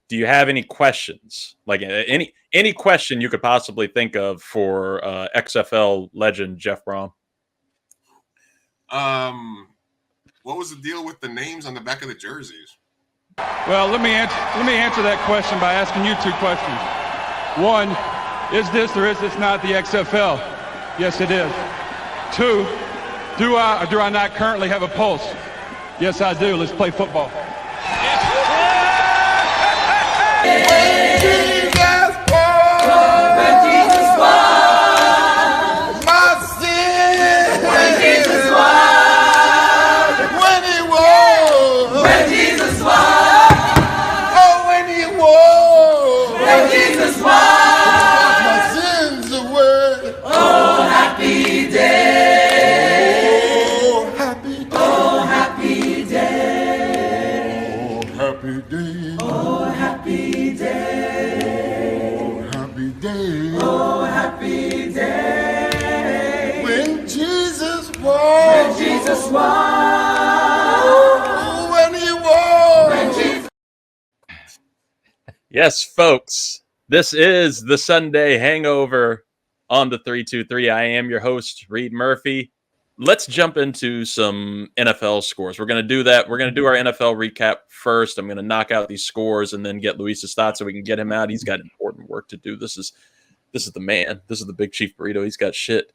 do you have any questions? Like any question you could possibly think of for XFL legend Jeff Brom? What was the deal with the names on the back of the jerseys? Well, let me answer that question by asking you two questions. One, is this or is this not the XFL? Yes, it is. Two, do I or do I not currently have a pulse? Yes, I do. Let's play football. Yes, folks, this is the Sunday Hangover on the 323. I am your host, Reid Murphy. Let's jump into some NFL scores. We're going to do that. We're going to do our NFL recap first. I'm going to knock out these scores and then get Luis's thoughts so we can get him out. He's got important work to do. This is the man. This is the Big Chief Burrito. He's got shit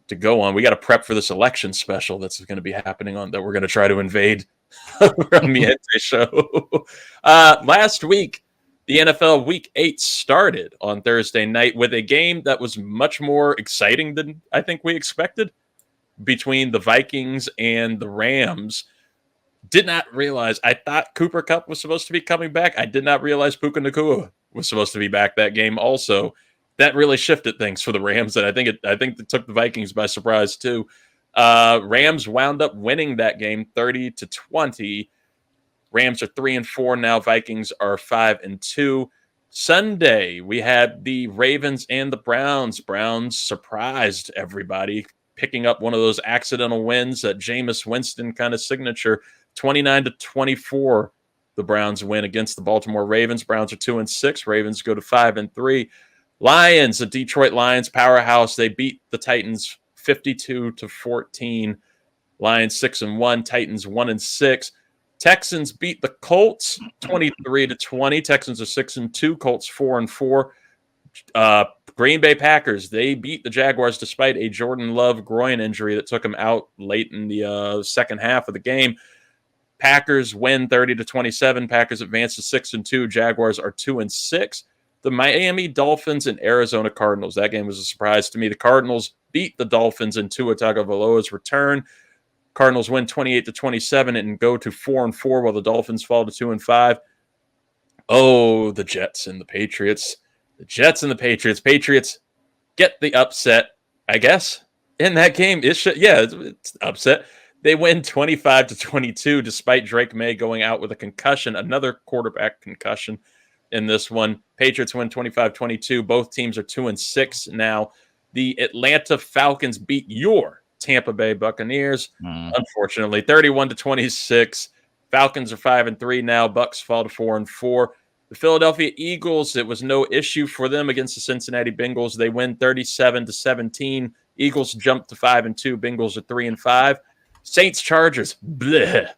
to go on. We got to prep for this election special that's going to be happening on that we're going to try to invade on the Ente show. Last week, the NFL Week 8 started on Thursday night with a game that was much more exciting than I think we expected between the Vikings and the Rams. Did not realize, I thought Cooper Kupp was supposed to be coming back. I did not realize Puka Nacua was supposed to be back that game also. That really shifted things for the Rams, and I think it took the Vikings by surprise too. Rams wound up winning that game 30-20. Rams are 3-4 now. Vikings are 5-2. Sunday, we had the Ravens and the Browns. Browns surprised everybody, picking up one of those accidental wins, that Jameis Winston kind of signature. 29-24, the Browns win against the Baltimore Ravens. Browns are 2-6. Ravens go to 5-3. Lions, the Detroit Lions powerhouse, they beat the Titans 52-14. Lions 6-1. Titans 1-6. Texans beat the Colts 23-20. Texans are 6-2. Colts 4-4. Green Bay Packers, they beat the Jaguars despite a Jordan Love groin injury that took him out late in the second half of the game. Packers win 30-27. Packers advance to 6-2. Jaguars are 2-6. The Miami Dolphins and Arizona Cardinals. That game was a surprise to me. The Cardinals beat the Dolphins in Tua Tagovailoa's return. Cardinals win 28-27 and go to 4-4 while the Dolphins fall to 2-5. Oh, the Jets and the Patriots. The Jets and the Patriots. Patriots get the upset, I guess, in that game. It's upset. They win 25-22 despite Drake May going out with a concussion, another quarterback concussion in this one. Patriots win 25-22. Both teams are 2-6 now. The Atlanta Falcons beat your Tampa Bay Buccaneers, unfortunately, 31-26. Falcons are 5-3 now. Bucks fall to 4-4. The Philadelphia Eagles, it was no issue for them against the Cincinnati Bengals. They win 37-17. Eagles jump to 5-2. Bengals are 3-5. Saints Chargers, bleh.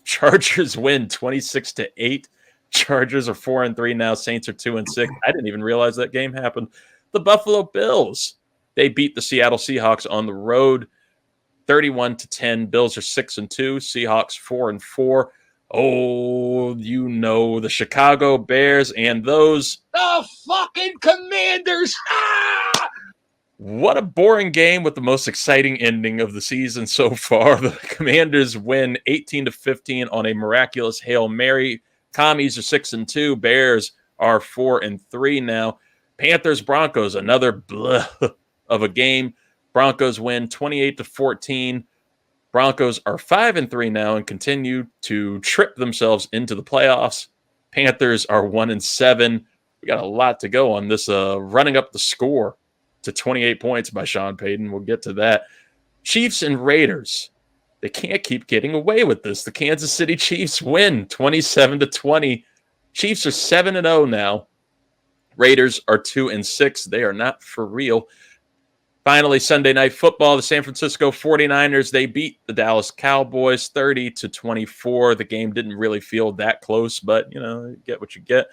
Chargers win 26-8. Chargers are 4-3 now. Saints are 2-6. I didn't even realize that game happened. The Buffalo Bills, they beat the Seattle Seahawks on the road 31-10. Bills are 6-2. Seahawks 4-4. Oh, you know, the Chicago Bears and the fucking Commanders. What a boring game with the most exciting ending of the season so far. The Commanders win 18-15 on a miraculous Hail Mary. Commies are 6-2. Bears are 4-3 now. Panthers Broncos, another blah of a game. Broncos win 28-14. Broncos are 5-3 now and continue to trip themselves into the playoffs. Panthers are 1-7. We got a lot to go on this running up the score to 28 points by Sean Payton. We'll get to that. Chiefs and Raiders. They can't keep getting away with this. The Kansas City Chiefs win 27-20. Chiefs are 7-0 now. Raiders are 2-6. They are not for real. Finally, Sunday Night Football, the San Francisco 49ers, they beat the Dallas Cowboys 30-24. The game didn't really feel that close, but, you get what you get.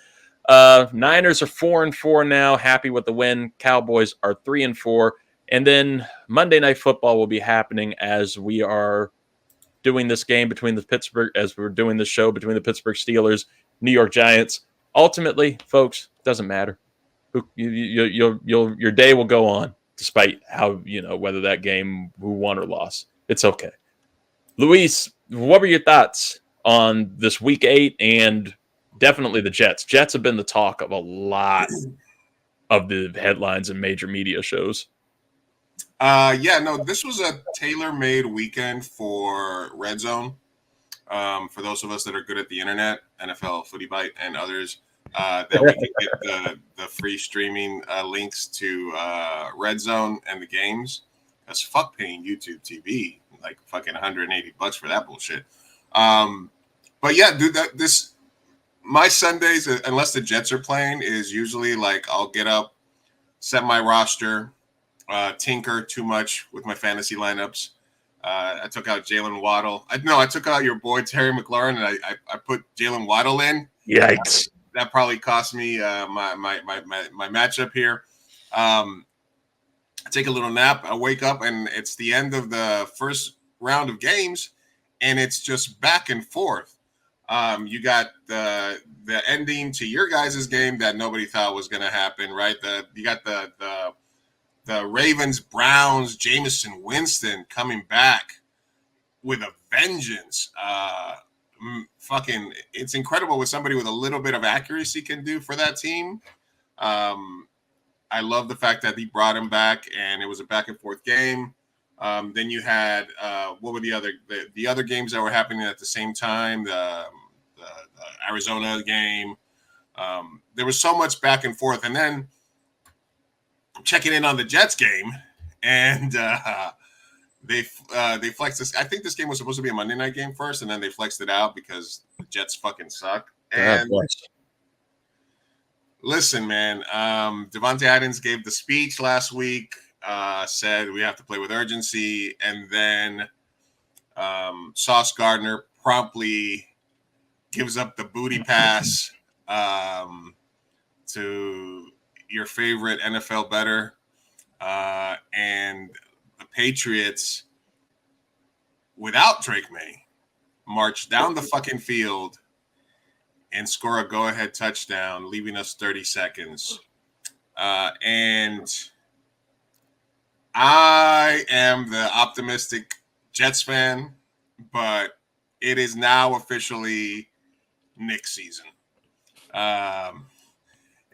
Niners are 4-4 now, happy with the win. Cowboys are 3-4. And then Monday Night Football will be happening as we are doing this game between as we're doing this show between the Pittsburgh Steelers, New York Giants. Ultimately, folks, doesn't matter. Your day will go on, despite how, whether that game, who won or lost. It's okay. Luis, what were your thoughts on this week 8 and definitely the Jets? Jets have been the talk of a lot of the headlines and major media shows. This was a tailor-made weekend for Red Zone. For those of us that are good at the internet, NFL, Footy Bite, and others, that we can get the free streaming links to Red Zone and the games. Because fuck paying YouTube TV like fucking $180 for that bullshit. But yeah, dude, my Sundays, unless the Jets are playing, is usually like I'll get up, set my roster, tinker too much with my fantasy lineups. I took out Jalen Waddle. I took out your boy Terry McLaurin, and I put Jalen Waddle in. Yikes! That probably cost me my matchup here. I take a little nap. I wake up, and it's the end of the first round of games, and it's just back and forth. You got the ending to your guys' game that nobody thought was going to happen, right? You got the Ravens, Browns, Jameson Winston coming back with a vengeance. It's incredible what somebody with a little bit of accuracy can do for that team. I love the fact that he brought him back, and it was a back and forth game. Then you had what were the other games that were happening at the same time? The Arizona game. There was so much back and forth, and then checking in on the Jets game, and they flexed this. I think this game was supposed to be a Monday night game first, and then they flexed it out because the Jets fucking suck. And listen, man, Devontae Adams gave the speech last week, said we have to play with urgency, and then Sauce Gardner promptly gives up the booty pass to your favorite NFL bettor, and the Patriots, without Drake May, march down the fucking field and score a go-ahead touchdown, leaving us 30 seconds. And I am the optimistic Jets fan, but it is now officially Nick season.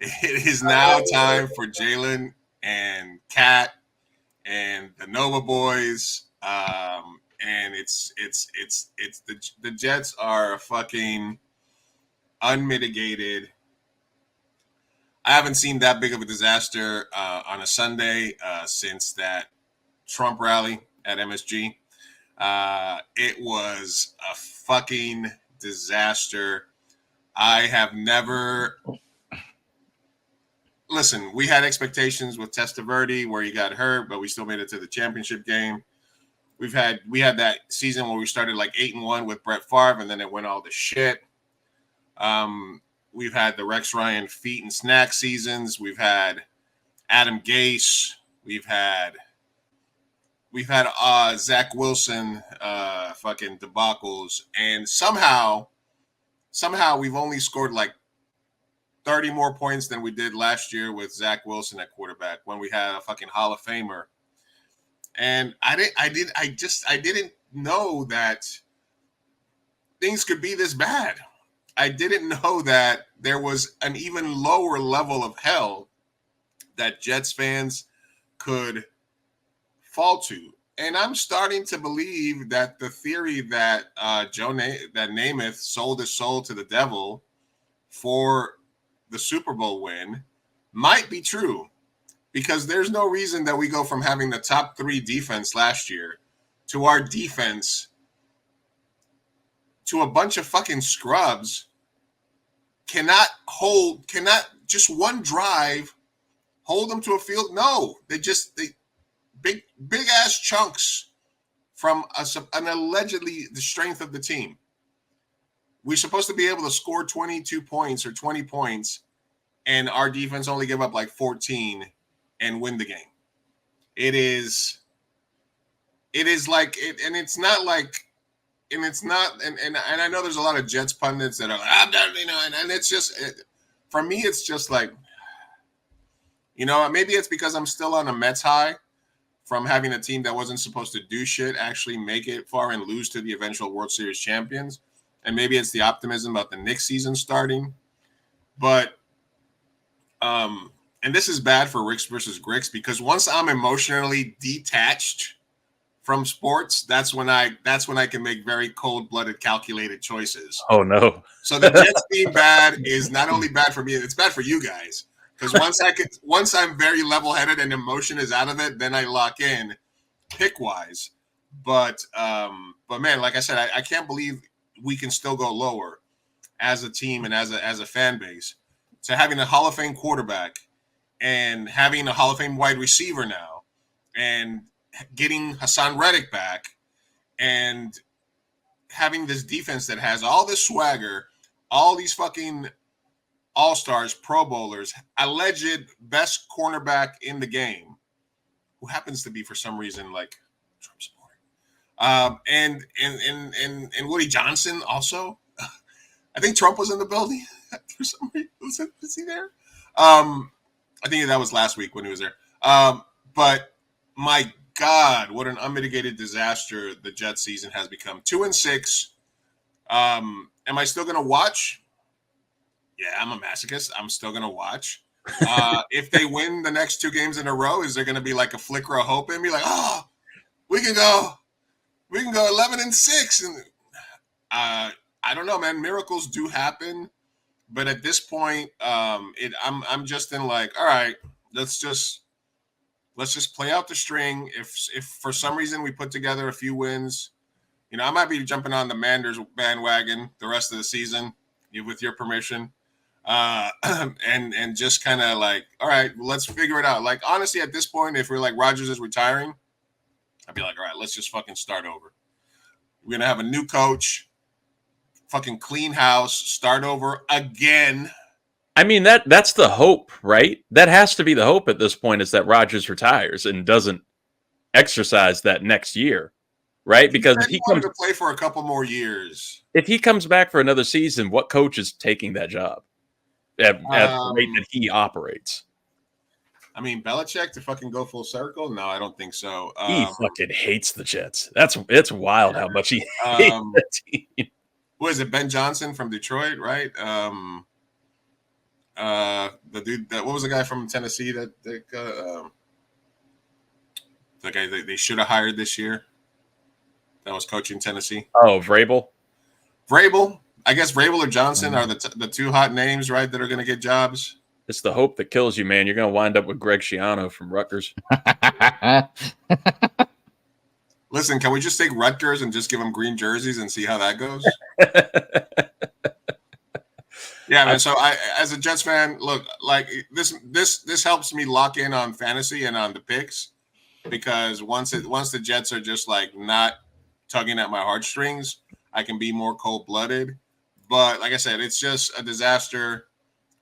It is now time for Jalen and Cat and the Nova boys. And it's the Jets are a fucking unmitigated. I haven't seen that big of a disaster on a Sunday since that Trump rally at MSG. It was a fucking disaster. I have never. Listen, we had expectations with Testaverde where he got hurt, but we still made it to the championship game. We had that season where we started like 8-1 with Brett Favre, and then it went all to shit. We've had the Rex Ryan feet and snack seasons. We've had Adam Gase. We've had Zach Wilson fucking debacles, and somehow we've only scored like 30 more points than we did last year with Zach Wilson at quarterback when we had a fucking Hall of Famer. And I didn't know that things could be this bad. I didn't know that there was an even lower level of hell that Jets fans could fall to. And I'm starting to believe that the theory that that Namath sold his soul to the devil for the Super Bowl win might be true, because there's no reason that we go from having the top 3 defense last year to our defense to a bunch of fucking scrubs cannot just one drive hold them to a field. No, they big ass chunks from an allegedly the strength of the team. We're supposed to be able to score 22 points or 20 points, and our defense only give up like 14 and win the game. It is like it, and it's not like, and it's not, and I know there's a lot of Jets pundits that are like, I'm done, and it's just, for me, it's just like, maybe it's because I'm still on a Mets high from having a team that wasn't supposed to do shit actually make it far and lose to the eventual World Series champions. And maybe it's the optimism about the Knicks season starting. But, and this is bad for Ricks versus Gricks, because once I'm emotionally detached from sports, that's when I can make very cold-blooded, calculated choices. Oh, no. So the Jets being bad is not only bad for me, it's bad for you guys. Because once I'm very level-headed and emotion is out of it, then I lock in pick-wise. But man, like I said, I can't believe we can still go lower as a team and as a fan base to having a Hall of Fame quarterback and having a Hall of Fame wide receiver now and getting Hassan Reddick back and having this defense that has all this swagger, all these fucking all-stars, Pro Bowlers, alleged best cornerback in the game, who happens to be for some reason like Trump supporter, and Woody Johnson also. I think Trump was in the building for some reason. Was he there? I think that was last week when he was there. But my God, what an unmitigated disaster the Jets season has become. 2-6. Am I still going to watch? Yeah, I'm a masochist. I'm still going to watch. If they win the next 2 games in a row, is there going to be like a flicker of hope and be like, oh, we can go 11-6? And I don't know, man. Miracles do happen, but at this point, I'm just in like, all right, let's just play out the string. If for some reason we put together a few wins, I might be jumping on the Manders bandwagon the rest of the season, with your permission. And just kind of like, all right, well, let's figure it out. Like, honestly, at this point, if we're like Rodgers is retiring, I'd be like, all right, let's just fucking start over. We're going to have a new coach, fucking clean house, start over again. I mean, that's the hope, right? That has to be the hope at this point, is that Rodgers retires and doesn't exercise that next year, right? Because if he wanted to play for a couple more years, if he comes back for another season, what coach is taking that job at the rate that he operates? I mean, Belichick to fucking go full circle? No, I don't think so. He fucking hates the Jets. It's wild how much he hates the team. What is it, Ben Johnson from Detroit, right? The dude what was the guy from Tennessee that the guy they should have hired this year that was coaching Tennessee? Oh, Vrabel. I guess Vrabel or Johnson are the 2 hot names, right, that are going to get jobs. It's the hope that kills you, man. You're going to wind up with Greg Schiano from Rutgers. Listen, can we just take Rutgers and just give them green jerseys and see how that goes? Yeah, man. So as a Jets fan, look, like this helps me lock in on fantasy and on the picks, because once the Jets are just like not tugging at my heartstrings, I can be more cold-blooded. But like I said, it's just a disaster.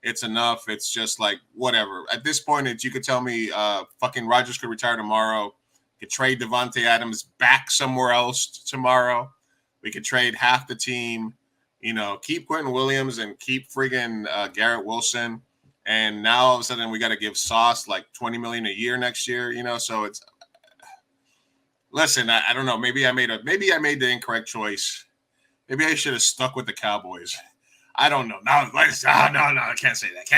It's enough. It's just like whatever. At this point, you could tell me fucking Rodgers could retire tomorrow. Could trade Devontae Adams back somewhere else tomorrow. We could trade half the team. Keep Quentin Williams and keep friggin' Garrett Wilson. And now all of a sudden we got to give Sauce like $20 million a year next year. So it's. Listen, I don't know. Maybe I made the incorrect choice. Maybe I should have stuck with the Cowboys. I don't know. No, I can't say that.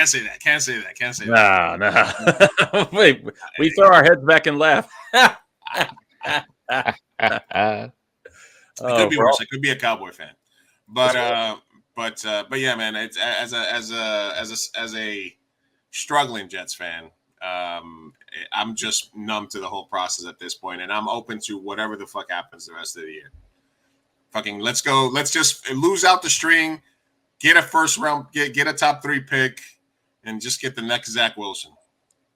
No. Wait, we throw our heads back and laugh. It could be worse. I could be a Cowboy fan, but yeah, man. It's as a struggling Jets fan. I'm just numb to the whole process at this point, and I'm open to whatever the fuck happens the rest of the year. Fucking let's go. Let's just lose out the string. get a first round, get a top 3 pick, and just get the next Zach Wilson.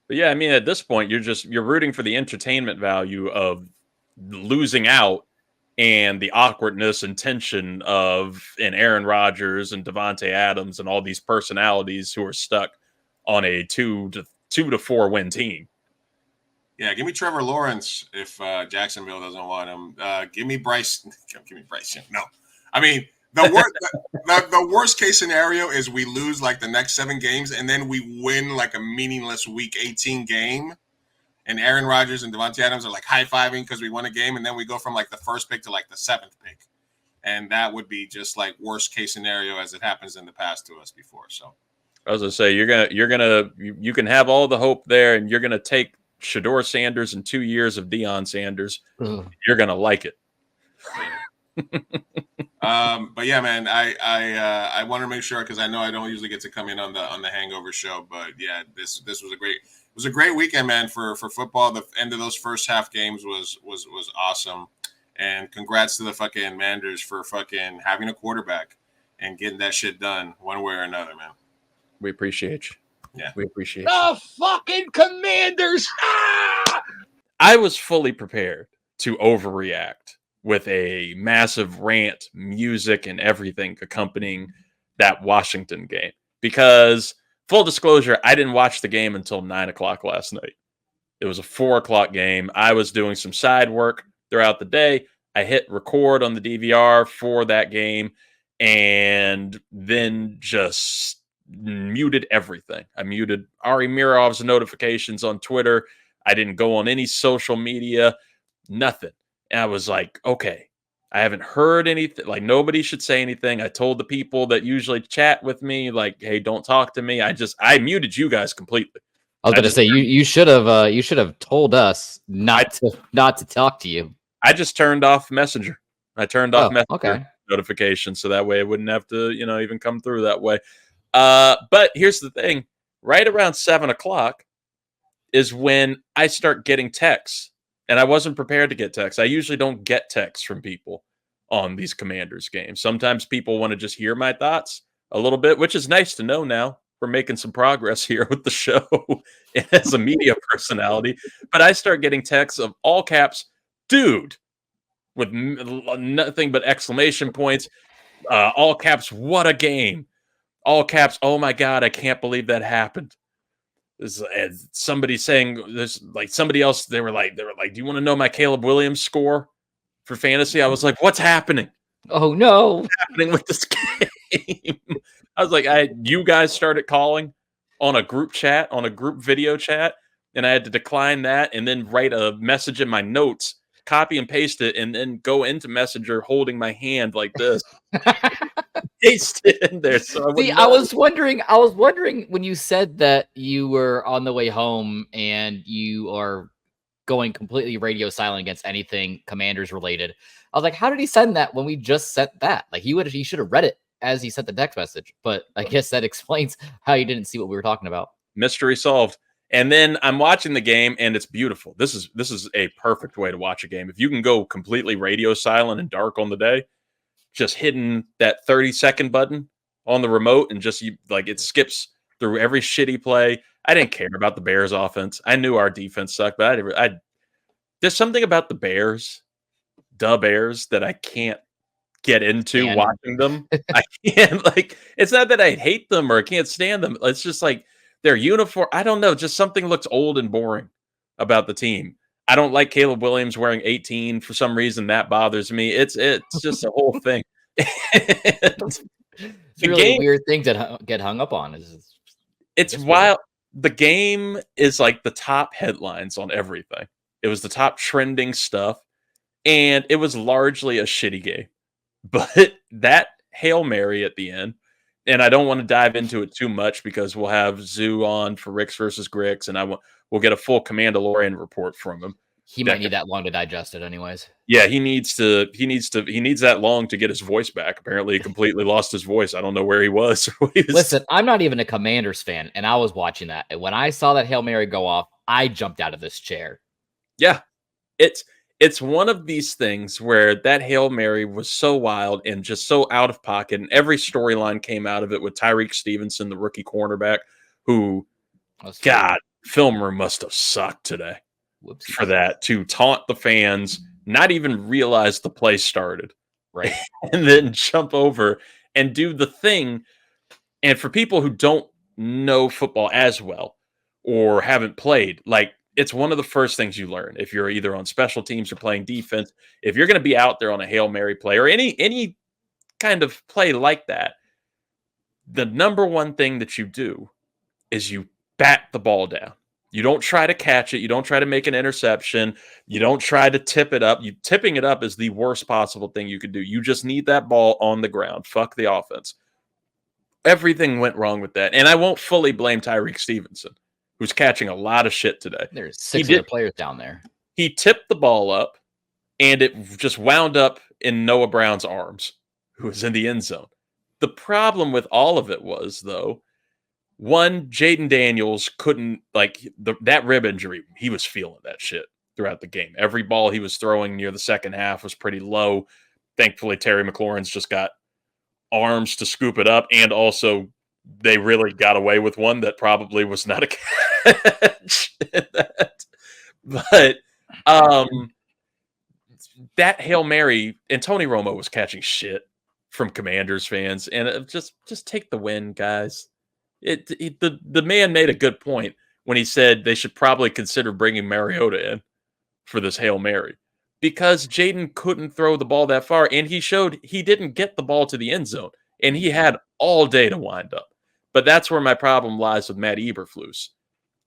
But yeah, I mean, at this point, you're rooting for the entertainment value of losing out and the awkwardness and tension of an Aaron Rodgers and Devontae Adams and all these personalities who are stuck on a 2 to 4 win team. Yeah, give me Trevor Lawrence if Jacksonville doesn't want him. Give me Bryce. Give me Bryce. No, I mean the worst case scenario is we lose like the next 7 games and then we win like a meaningless Week 18 game, and Aaron Rodgers and Devontae Adams are like high-fiving because we won a game, and then we go from like the 1st pick to like the 7th pick, and that would be just like worst case scenario as it happens in the past to us before. So, I was gonna say you can have all the hope there, and you're gonna take Shedeur Sanders and 2 years of Deion Sanders. Ugh. You're gonna like it. But yeah, man, I want to make sure because I know I don't usually get to come in on the Hangover show, but yeah, this was a great weekend, man, for football. The end of those first half games was awesome, and congrats to the fucking Manders for fucking having a quarterback and getting that shit done one way or another, man. We appreciate you. Yeah, we appreciate the fucking Commanders. I was fully prepared to overreact with a massive rant, music, and everything accompanying that Washington game. Because, full disclosure, I didn't watch the game until 9 o'clock last night. It was a 4 o'clock game. I was doing some side work throughout the day. I hit record on the DVR for that game and then just muted everything. I muted Ari Mirov's notifications on Twitter. I didn't go on any social media, nothing. And I was like, okay, I haven't heard anything. Like, nobody should say anything. I told the people that usually chat with me, like, hey, don't talk to me. I muted you guys completely. I was going to say, you should have told us not to talk to you. I just turned off Messenger. I turned off Messenger notifications so that way it wouldn't have to, even come through that way. But here's the thing. Right around 7 o'clock is when I start getting texts. And I wasn't prepared to get texts. I usually don't get texts from people on these Commanders games. Sometimes people want to just hear my thoughts a little bit, which is nice to know now. We're making some progress here with the show as a media personality. But I start getting texts of all caps, dude, with nothing but exclamation points. All caps, what a game. All caps, oh my God, I can't believe that happened. Somebody saying this, like somebody else, they were like, do you want to know my Caleb Williams score for fantasy? I was like, what's happening? Oh no, what's happening with this game? I was like, you guys started calling on a group chat, on a group video chat, and I had to decline that and then write a message in my notes, copy and paste it, and then go into Messenger holding my hand like this. Paste it in there. So I was wondering when you said that you were on the way home and you are going completely radio silent against anything Commanders related. I was like, how did he send that when we just sent that? Like he should have read it as he sent the text message. But I guess that explains how you didn't see what we were talking about. Mystery solved. And then I'm watching the game and it's beautiful. This is a perfect way to watch a game. If you can go completely radio silent and dark on the day, just hitting that 30-second button on the remote and just it skips through every shitty play. I didn't care about the Bears offense. I knew our defense sucked, but there's something about the Bears that I can't get into watching them. I can't it's not that I hate them or can't stand them. It's just like their uniform. I don't know. Just something looks old and boring about the team. I don't like Caleb Williams wearing 18 for some reason. That bothers me. It's just a whole thing. It's really weird things that get hung up on. It's wild. The game is like the top headlines on everything. It was the top trending stuff, and it was largely a shitty game. But that Hail Mary at the end, and I don't want to dive into it too much because we'll have Zoo on for Ricks versus Gricks, and we'll get a full Commandalorian report from him. He might need that long to digest it anyways. Yeah, he needs that long to get his voice back. Apparently he completely lost his voice. I don't know where he was. Listen, I'm not even a Commanders fan, and I was watching that. And when I saw that Hail Mary go off, I jumped out of this chair. Yeah. It's it's one of these things where that Hail Mary was so wild and just so out of pocket, and every storyline came out of it with Tyreek Stevenson, the rookie cornerback, who, God, film room must have sucked today. Whoopsies. For that, to taunt the fans, not even realize the play started, right, and then jump over and do the thing. And for people who don't know football as well or haven't played, like, it's one of the first things you learn if you're either on special teams or playing defense. If you're going to be out there on a Hail Mary play or any kind of play like that, the number one thing that you do is you bat the ball down. You don't try to catch it. You don't try to make an interception. You don't try to tip it up. Tipping it up is the worst possible thing you could do. You just need that ball on the ground. Fuck the offense. Everything went wrong with that. And I won't fully blame Tyreek Stevenson, who's catching a lot of shit today. There's 6 other players down there. He tipped the ball up, and it just wound up in Noah Brown's arms, who was in the end zone. The problem with all of it was, though, one, Jaden Daniels couldn't, that rib injury, he was feeling that shit throughout the game. Every ball he was throwing near the second half was pretty low. Thankfully, Terry McLaurin's just got arms to scoop it up, and also they really got away with one that probably was not a catch. But that Hail Mary, and Tony Romo was catching shit from Commanders fans, and just take the win, guys. The man made a good point when he said they should probably consider bringing Mariota in for this Hail Mary, because Jaden couldn't throw the ball that far, and he showed he didn't get the ball to the end zone, and he had all day to wind up. But that's where my problem lies with Matt Eberflus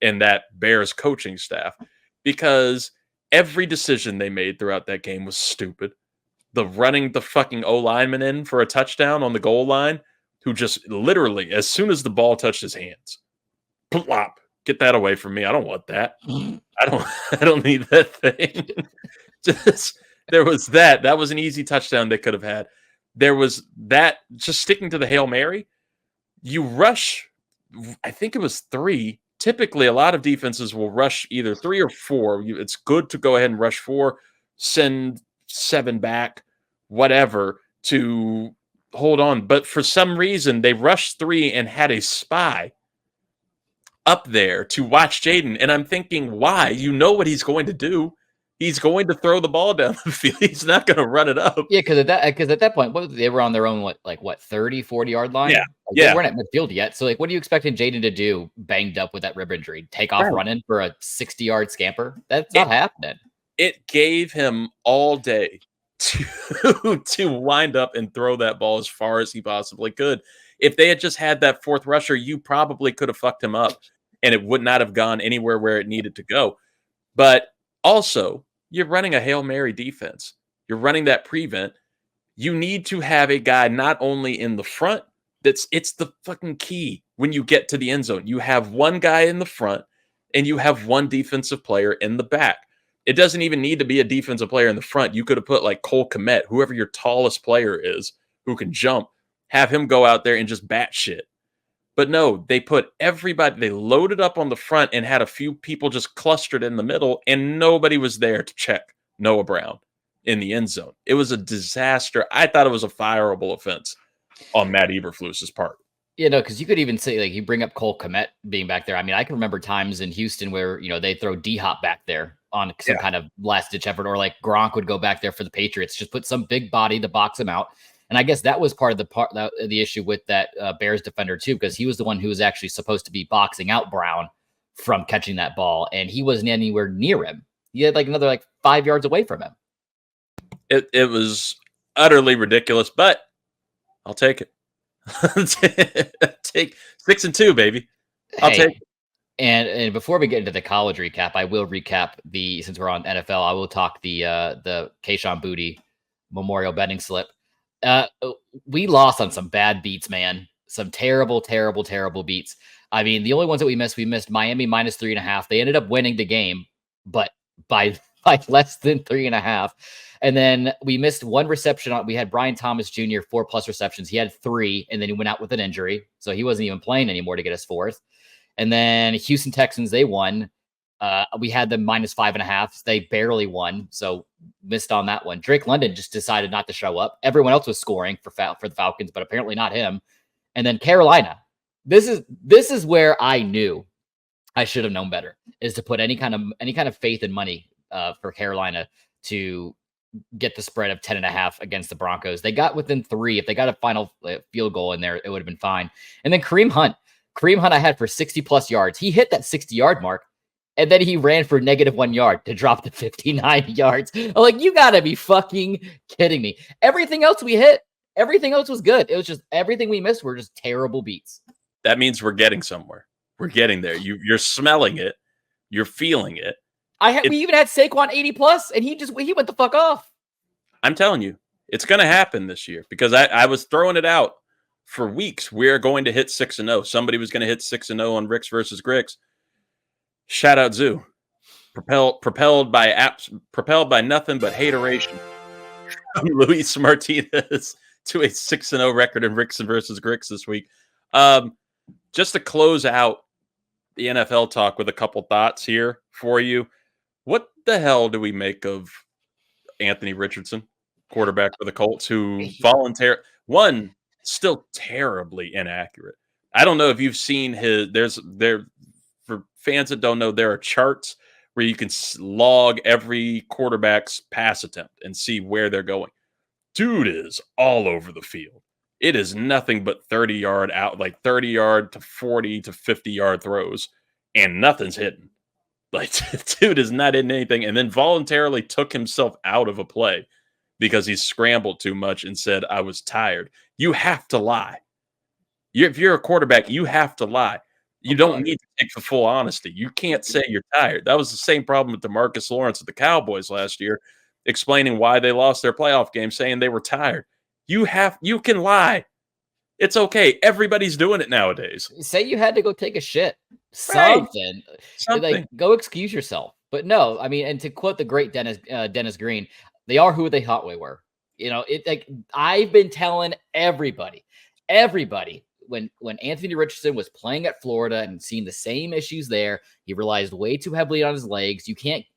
and that Bears coaching staff, because every decision they made throughout that game was stupid. The running the fucking O-lineman in for a touchdown on the goal line, who just literally, as soon as the ball touched his hands, plop, get that away from me. I don't want that. I don't need that thing. There was that. That was an easy touchdown they could have had. There was that, just sticking to the Hail Mary. You rush, I think it was 3. Typically, a lot of defenses will rush either 3 or 4. It's good to go ahead and rush 4, send 7 back, whatever, to hold on. But for some reason, they rushed 3 and had a spy up there to watch Jaden. And I'm thinking, why? You know what he's going to do. He's going to throw the ball down the field. He's not going to run it up. Yeah, because at that point, they were on their own, 30, 40-yard line? Yeah. They weren't at midfield yet. So, what are you expecting Jaden to do, banged up with that rib injury? Take off running for a 60-yard scamper? That's not happening. It gave him all day to wind up and throw that ball as far as he possibly could. If they had just had that 4th rusher, you probably could have fucked him up, and it would not have gone anywhere where it needed to go. But also, you're running a Hail Mary defense. You're running that prevent. You need to have a guy not only in the front, it's the fucking key when you get to the end zone. You have one guy in the front, and you have one defensive player in the back. It doesn't even need to be a defensive player in the front. You could have put Cole Kmet, whoever your tallest player is, who can jump, have him go out there and just bat shit. But no, they put everybody, they loaded up on the front and had a few people just clustered in the middle, and nobody was there to check Noah Brown in the end zone. It was a disaster. I thought it was a fireable offense on Matt Eberflus's part. Yeah, no, because you could even say, you bring up Cole Kmet being back there. I mean, I can remember times in Houston where, they throw D-Hop back there on some kind of last-ditch effort, or Gronk would go back there for the Patriots, just put some big body to box him out. And I guess that was part of the issue with that Bears defender too, because he was the one who was actually supposed to be boxing out Brown from catching that ball, and he wasn't anywhere near him. He had another 5 yards away from him. It was utterly ridiculous, but I'll take it. Take 6-2, baby. I'll take it. And before we get into the college recap, I will recap since we're on NFL, I will talk the Kayshon Boutte memorial betting slip. We lost on some bad beats, man. Some terrible, terrible, terrible beats. I mean, the only ones that we missed Miami -3.5. They ended up winning the game, but by less than 3.5. And then we missed one reception. We had Brian Thomas Jr. 4+ receptions. He had 3, and then he went out with an injury, so he wasn't even playing anymore to get us 4th. And then Houston Texans, they won. We had them -5.5. They barely won, so missed on that one. Drake London just decided not to show up. Everyone else was scoring for the Falcons, but apparently not him. And then Carolina. This is where I knew I should have known better, is to put any kind of faith and money for Carolina to get the spread of 10.5 against the Broncos. They got within 3. If they got a final field goal in there, it would have been fine. And then Kareem Hunt I had for 60+ yards. He hit that 60-yard mark, and then he ran for -1 yard to drop to 59 yards. I'm like, you gotta be fucking kidding me. Everything else we hit, everything else was good. It was just everything we missed were just terrible beats. That means we're getting somewhere. We're getting there. You're smelling it. You're feeling it. We even had Saquon 80+, and he went the fuck off. I'm telling you, it's going to happen this year, because I was throwing it out for weeks. We're going to hit 6-0. Somebody was going to hit 6-0 on Ricks versus Gricks. Shout out Zoo. Propelled by nothing but hateration from Luis Martinez to a 6-0 record in Ricks versus Gricks this week. Just to close out the NFL talk with a couple thoughts here for you. What the hell do we make of Anthony Richardson, quarterback for the Colts, who voluntarily still terribly inaccurate? I don't know if you've seen for fans that don't know, there are charts where you can log every quarterback's pass attempt and see where they're going. Dude is all over the field. It is nothing but 30-yard out, like 30-yard to 40 to 50-yard throws, and nothing's hitting. Like, dude is not in anything, and then voluntarily took himself out of a play because he scrambled too much and said, I was tired. You have to lie. If you're a quarterback, you have to lie. You don't need to take the full honesty. You can't say you're tired. That was the same problem with DeMarcus Lawrence at the Cowboys last year, explaining why they lost their playoff game, saying they were tired. You can lie. It's okay. Everybody's doing it nowadays. Say you had to go take a shit. Something. Like, go excuse yourself. But no, I mean, and to quote the great Dennis Green, they are who they thought we were. You know, I've been telling everybody when Anthony Richardson was playing at Florida and seeing the same issues there, he relies way too heavily on his legs.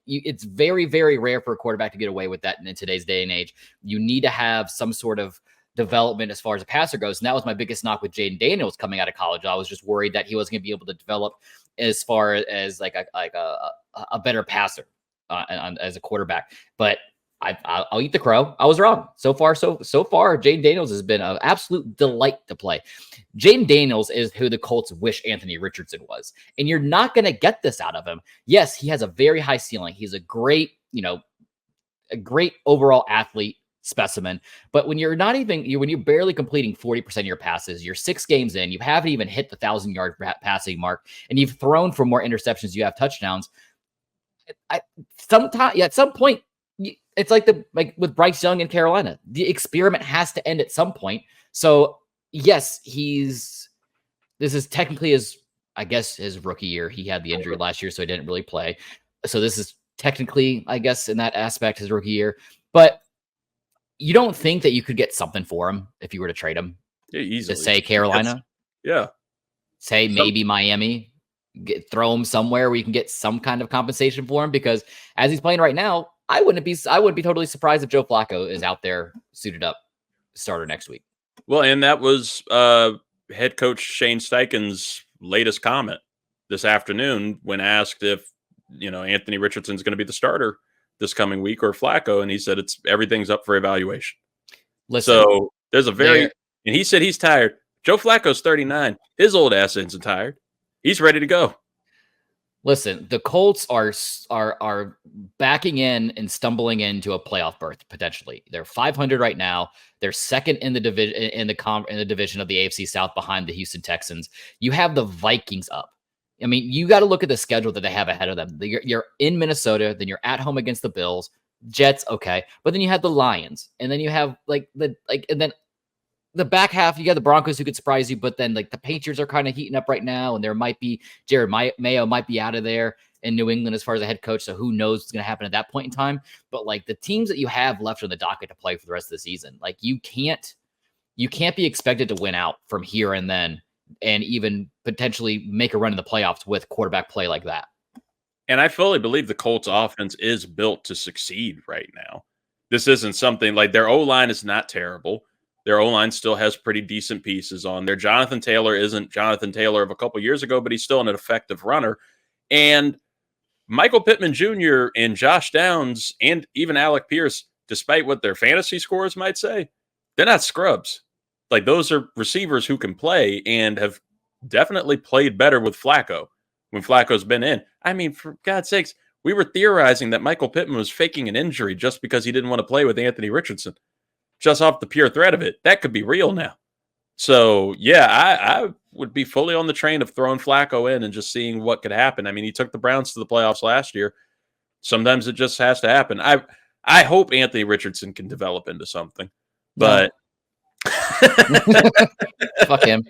It's very, very rare for a quarterback to get away with that in today's day and age. You need to have some sort of development as far as a passer goes. And that was my biggest knock with Jaden Daniels coming out of college. I was just worried that he wasn't going to be able to develop as far as like a better passer as a quarterback. But I'll eat the crow. I was wrong. So far, Jaden Daniels has been an absolute delight to play. Jaden Daniels is who the Colts wish Anthony Richardson was. And you're not going to get this out of him. Yes, he has a very high ceiling. He's a great overall athlete specimen. But when you're when you're barely completing 40% of your passes, you're 6 games in, you haven't even hit the 1,000-yard passing mark, and you've thrown for more interceptions, you have touchdowns. At some point, it's like with Bryce Young in Carolina, the experiment has to end at some point. So yes, this is technically his rookie year. He had the injury last year, so he didn't really play. So this is technically, I guess, in that aspect, his rookie year. But you don't think that you could get something for him if you were to trade him? Yeah, easily. To say Carolina? Yeah. Say maybe Miami? Throw him somewhere where you can get some kind of compensation for him, because as he's playing right now, I wouldn't be totally surprised if Joe Flacco is out there suited up starter next week. Well, and that was head coach Shane Steichen's latest comment this afternoon when asked if Anthony Richardson's going to be the starter this coming week or Flacco, and he said everything's up for evaluation. Listen, so there's and he said he's tired. Joe Flacco's 39. His old ass isn't tired. He's ready to go. Listen, the Colts are backing in and stumbling into a playoff berth potentially. They're 500 right now. They're second in the division in the division of the AFC South behind the Houston Texans. You have the Vikings up. I mean, you got to look at the schedule that they have ahead of them. You're in Minnesota, then you're at home against the Bills, Jets, okay, but then you have the Lions, and then you have and then the back half, you got the Broncos who could surprise you, but then the Patriots are kind of heating up right now, and there might be Jared Mayo might be out of there in New England as far as a head coach, so who knows what's going to happen at that point in time. But the teams that you have left on the docket to play for the rest of the season, you can't be expected to win out from here and then, and even potentially make a run in the playoffs with quarterback play like that. And I fully believe the Colts offense is built to succeed right now. This isn't something like their O-line is not terrible. Their O-line still has pretty decent pieces on there. Jonathan Taylor isn't Jonathan Taylor of a couple years ago, but he's still an effective runner. And Michael Pittman Jr. and Josh Downs and even Alec Pierce, despite what their fantasy scores might say, they're not scrubs. Like, those are receivers who can play and have definitely played better with Flacco when Flacco's been in. I mean, for God's sakes, we were theorizing that Michael Pittman was faking an injury just because he didn't want to play with Anthony Richardson, just off the pure threat of it. That could be real now. So, yeah, I would be fully on the train of throwing Flacco in and just seeing what could happen. I mean, he took the Browns to the playoffs last year. Sometimes it just has to happen. I hope Anthony Richardson can develop into something, but Fuck him.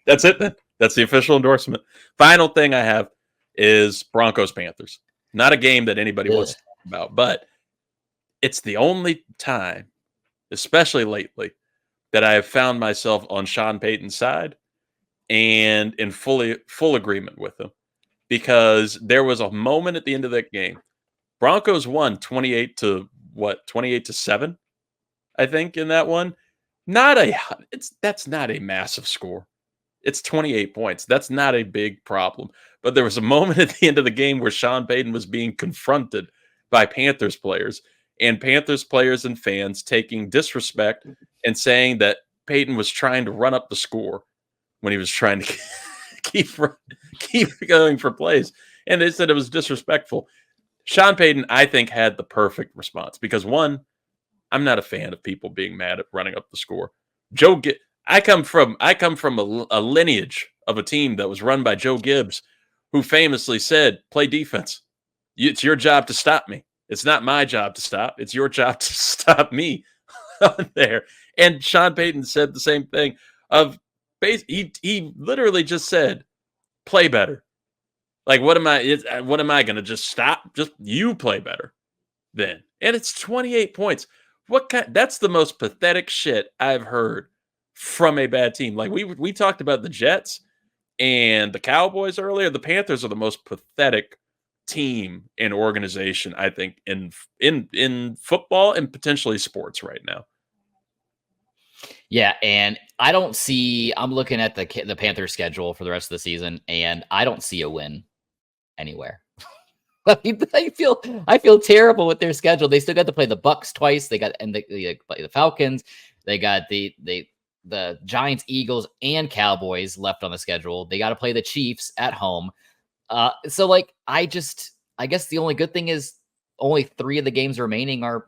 That's it then. That's the official endorsement. Final thing I have is Broncos-Panthers. Not a game that anybody wants to talk about, but it's the only time, especially lately, that I have found myself on Sean Payton's side and in full agreement with him, because there was a moment at the end of that game. Broncos won 28-7, I think, in that one. That's not a massive score. It's 28 points. That's not a big problem. But there was a moment at the end of the game where Sean Payton was being confronted by Panthers players, and Panthers players and fans taking disrespect and saying that Payton was trying to run up the score when he was trying to keep going for plays. And they said it was disrespectful. Sean Payton, I think, had the perfect response because, one, I'm not a fan of people being mad at running up the score. I come from a lineage of a team that was run by Joe Gibbs, who famously said, "Play defense. It's your job to stop me. It's not my job to stop. It's your job to stop me." On there. And Sean Payton said the same thing. He literally just said, "Play better." Like, what am I going to just stop? Just you play better then. And it's 28 points. That's the most pathetic shit I've heard from a bad team. Like, we talked about the Jets and the Cowboys earlier. The Panthers are the most pathetic team and organization, I think, in football and potentially sports right now. Yeah, and I'm looking at the Panthers schedule for the rest of the season, and I don't see a win anywhere. I feel terrible with their schedule. They still got to play the Bucks twice. They play the Falcons. They got the Giants, Eagles, and Cowboys left on the schedule. They got to play the Chiefs at home. So like, I guess the only good thing is only 3 of the games remaining are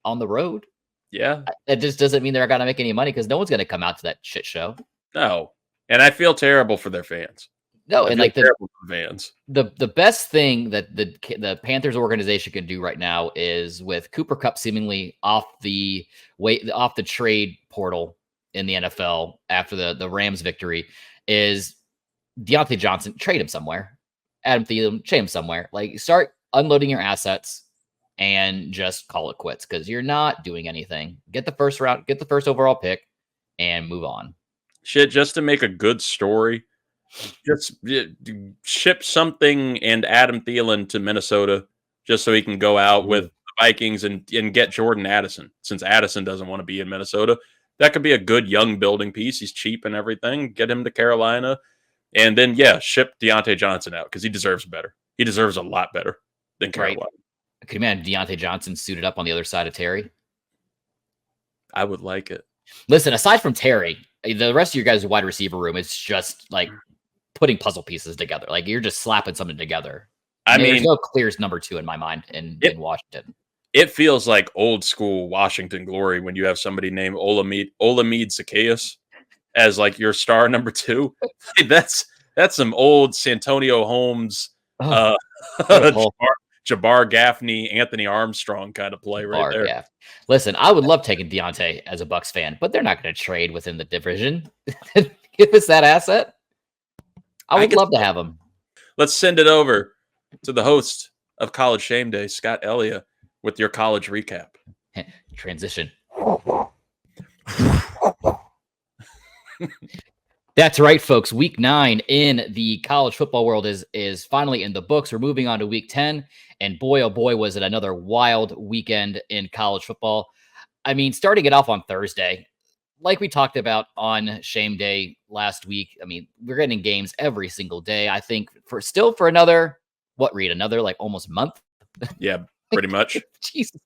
on the road. Yeah. It just doesn't mean they're not going to make any money because no one's going to come out to that shit show. No. And I feel terrible for their fans. No, and like the fans. The best thing that the Panthers organization can do right now is, with Cooper Kupp seemingly off the trade portal in the NFL after the Rams victory, is Deontay Johnson, trade him somewhere. Adam Thielen, trade him somewhere. Like, start unloading your assets and just call it quits because you're not doing anything. Get the first overall pick and move on. Shit, just to make a good story. Just ship something and Adam Thielen to Minnesota just so he can go out with the Vikings and get Jordan Addison, since Addison doesn't want to be in Minnesota. That could be a good young building piece. He's cheap and everything. Get him to Carolina. And then, ship Deontay Johnson out because he deserves better. He deserves a lot better than Carolina. Right. Could you imagine Deontay Johnson suited up on the other side of Terry? I would like it. Listen, aside from Terry, the rest of your guys' wide receiver room is just like putting puzzle pieces together. Like, you're just slapping something together. There's no clear number 2 in my mind in Washington. It feels like old school Washington glory when you have somebody named Olamide Zacchaeus as like your star number 2. That's some old Santonio Holmes, Jabbar Gaffney, Anthony Armstrong kind of play right there. Yeah. Listen, I would love taking Deontay as a Bucs fan, but they're not going to trade within the division. If it's that asset, I would love to have him. Let's send it over to the host of College Shame Day, Scott Ellia, with your college recap. Transition. That's right, folks. Week 9 in the college football world is finally in the books. We're moving on to week 10. And boy, oh boy, was it another wild weekend in college football. I mean, starting it off on Thursday, like we talked about on Shame Day last week. I mean, we're getting games every single day. I think for another, Reid, another like almost month? Yeah, pretty much. Jesus.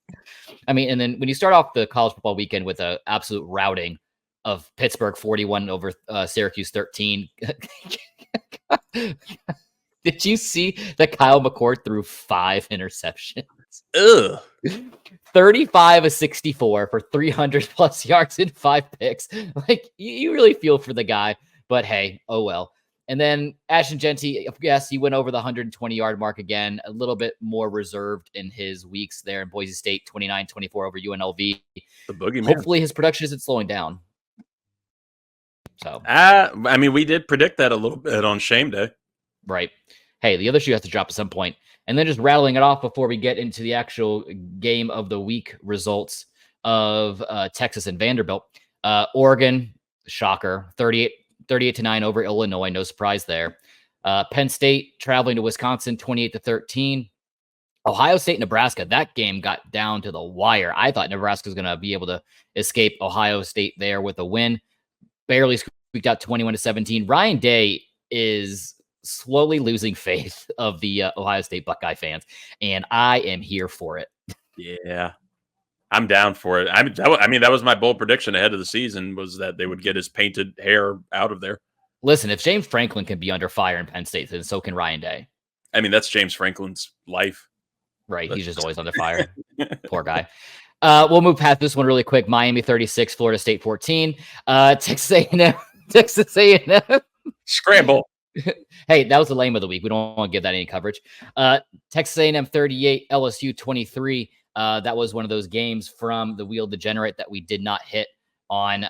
I mean, and then when you start off the college football weekend with an absolute routing of Pittsburgh 41 over Syracuse 13. Did you see that Kyle McCord threw 5 interceptions? Ugh. 35 of 64 for 300 plus yards and 5 picks. Like, you really feel for the guy, but hey, oh well. And then Ashton Genty, yes, he went over the 120-yard mark again, a little bit more reserved in his weeks there in Boise State, 29-24 over UNLV. The boogeyman. Hopefully his production isn't slowing down. So, I mean, we did predict that a little bit on Shame Day. Right. Hey, the other shoe has to drop at some point. And then just rattling it off before we get into the actual game of the week results of Texas and Vanderbilt. Oregon, shocker, 38-9 over Illinois. No surprise there. Penn State traveling to Wisconsin, 28-13. Ohio State, Nebraska, that game got down to the wire. I thought Nebraska was going to be able to escape Ohio State there with a win. Barely squeaked out 21-17. Ryan Day is slowly losing faith of the Ohio State Buckeye fans, and I am here for it. Yeah, I'm down for it. I mean, that was my bold prediction ahead of the season, was that they would get his painted hair out of there. Listen, if James Franklin can be under fire in Penn State, then so can Ryan Day. I mean, that's James Franklin's life. Right, he's just always under fire. Poor guy. We'll move past this one really quick. Miami 36, Florida State 14. Texas A&M. Scramble. Hey, that was the lame of the week. We don't want to give that any coverage. Texas A&M 38, LSU 23. That was one of those games from the Wheel Degenerate that we did not hit on.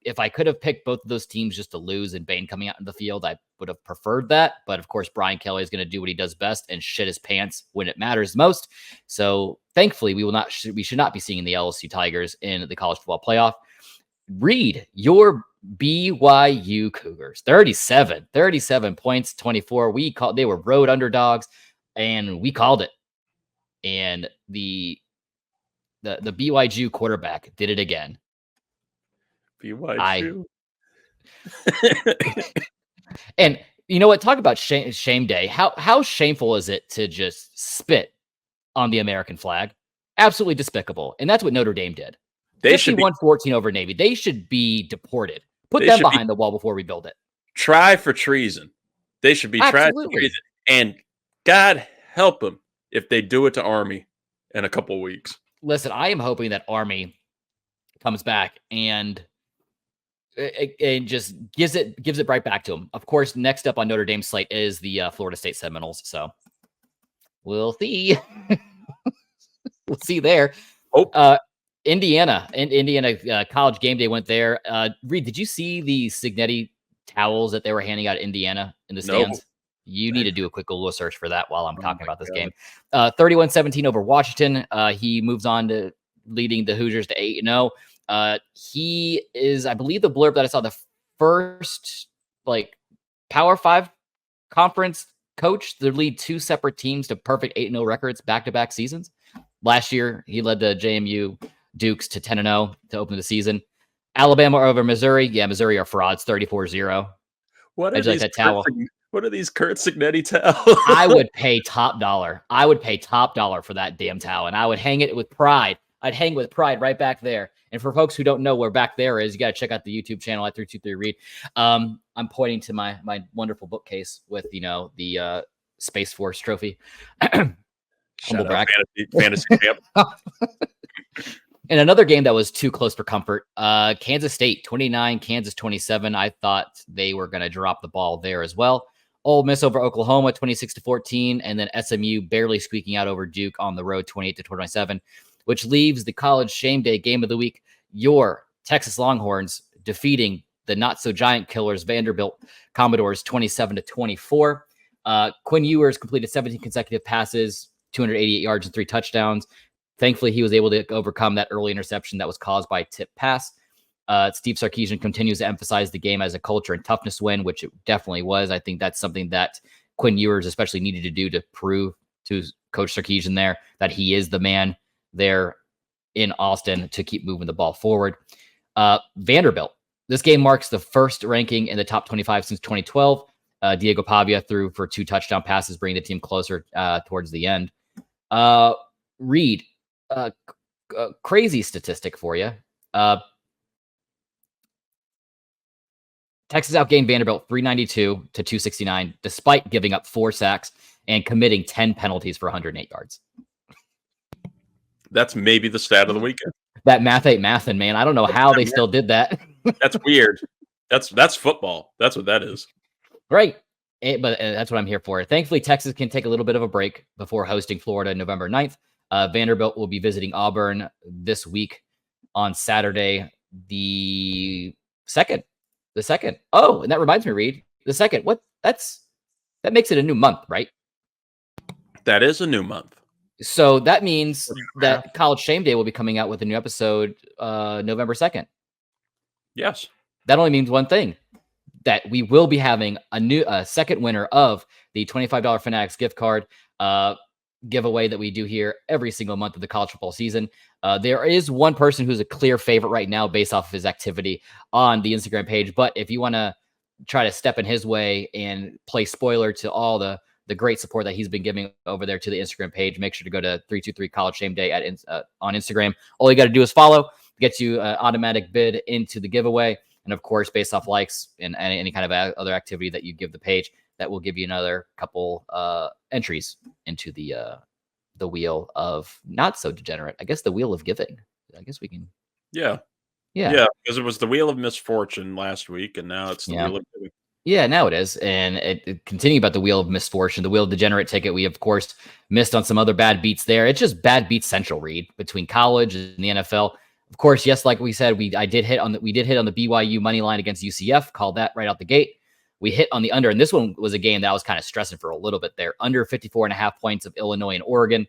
If I could have picked both of those teams just to lose and Bane coming out in the field, I would have preferred that. But of course, Brian Kelly is going to do what he does best and shit his pants when it matters most. So thankfully, we should not be seeing the LSU Tigers in the college football playoff. Reid, your BYU Cougars, 37 points, 24. They were road underdogs, and we called it. And the BYU quarterback did it again. BYU. And you know what? Talk about shame day. How shameful is it to just spit on the American flag? Absolutely despicable. And that's what Notre Dame did. They should be 14 over Navy. They should be deported. Put them behind the wall before we build it. Try for treason. They should be tried for treason. And God help them if they do it to Army in a couple of weeks. Listen, I am hoping that Army comes back and just gives it right back to them. Of course, next up on Notre Dame's slate is the Florida State Seminoles. So we'll see. We'll see there. Indiana College Game Day went there. Reid, did you see the Cignetti towels that they were handing out at Indiana in the stands? No. You need to do a quick Google search for that while I'm talking about this game. 31-17 over Washington. He moves on to leading the Hoosiers to 8-0. He is, I believe, the blurb that I saw, the first Power 5 conference coach to lead 2 separate teams to perfect 8-0 records back-to-back seasons. Last year, he led the JMU Dukes to 10-0 to open the season. Alabama over Missouri. Yeah, Missouri are frauds, 34-0. What are these towel? What are these Curt Cignetti towels? I would pay top dollar. I would pay top dollar for that damn towel, and I would hang it with pride. I'd hang with pride right back there. And for folks who don't know where back there is, you got to check out the YouTube channel at 323 Reid. I'm pointing to my wonderful bookcase with the Space Force trophy. Humble brag. Fantasy camp. And another game that was too close for comfort, Kansas State 29, Kansas 27. I thought they were going to drop the ball there as well. Ole Miss over Oklahoma 26-14, and then SMU barely squeaking out over Duke on the road 28-27, which leaves the College Shame Day game of the week. Your Texas Longhorns defeating the not so giant killers Vanderbilt Commodores 27-24. Quinn Ewers completed 17 consecutive passes, 288 yards and 3 touchdowns. Thankfully, he was able to overcome that early interception that was caused by a tip pass. Steve Sarkisian continues to emphasize the game as a culture and toughness win, which it definitely was. I think that's something that Quinn Ewers especially needed to do to prove to Coach Sarkisian there that he is the man there in Austin to keep moving the ball forward. Vanderbilt. This game marks the first ranking in the top 25 since 2012. Diego Pavia threw for 2 touchdown passes, bringing the team closer towards the end. Reid, crazy statistic for you. Texas outgained Vanderbilt 392 to 269, despite giving up 4 sacks and committing 10 penalties for 108 yards. That's maybe the stat of the weekend. That math ain't mathin', man. I don't know how they still did that. That's weird. That's football. That's what that is. Right. But that's what I'm here for. Thankfully, Texas can take a little bit of a break before hosting Florida November 9th. Vanderbilt will be visiting Auburn this week on Saturday, the 2nd. The 2nd. Oh, and that reminds me, Reid. The 2nd. What? That makes it a new month, right? That is a new month. So that means that College Shame Day will be coming out with a new episode November 2nd. Yes. That only means one thing. That we will be having a second winner of the $25 Fanatics gift card giveaway that we do here every single month of the college football season. There is one person who's a clear favorite right now based off of his activity on the Instagram page. But if you want to try to step in his way and play spoiler to all the great support that he's been giving over there to the Instagram page, make sure to go to 323 College Shame Day on Instagram. All you got to do is follow, gets you an automatic bid into the giveaway. And of course, based off likes and any kind of other activity that you give the page, that will give you another couple entries into the wheel of not so degenerate. I guess the wheel of giving. I guess we can. Yeah. Because it was the wheel of misfortune last week, and now it's the wheel of giving. Yeah, now it is. And it continuing about the wheel of misfortune, the wheel of degenerate ticket. We of course missed on some other bad beats there. It's just bad beats central, Reid, between college and the NFL. Of course, yes, like we said, we did hit on the BYU money line against UCF. Called that right out the gate. We hit on the under, and this one was a game that I was kind of stressing for a little bit there. Under 54.5 points of Illinois and Oregon.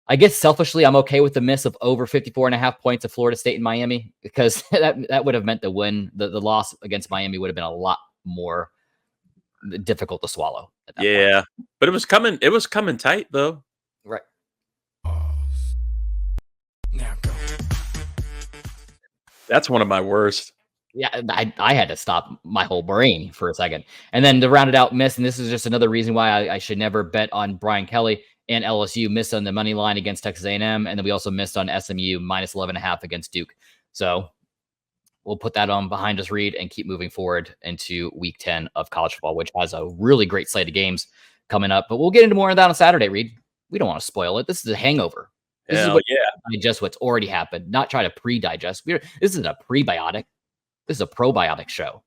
I guess selfishly, I'm okay with the miss of over 54.5 points of Florida State and Miami, because that would have meant the win. The loss against Miami would have been a lot more difficult to swallow. Yeah, but it was coming. It was coming tight though. Right. Now go. That's one of my worst. Yeah, I had to stop my whole brain for a second. And then the rounded out miss, and this is just another reason why I should never bet on Brian Kelly and LSU. Missed on the money line against Texas A&M, and then we also missed on SMU minus 11.5 against Duke. So we'll put that on behind us, Reid, and keep moving forward into week 10 of college football, which has a really great slate of games coming up. But we'll get into more of that on Saturday, Reid. We don't want to spoil it. This is a hangover. This is what digest what's already happened, not try to pre-digest. This isn't a prebiotic. This is a probiotic show.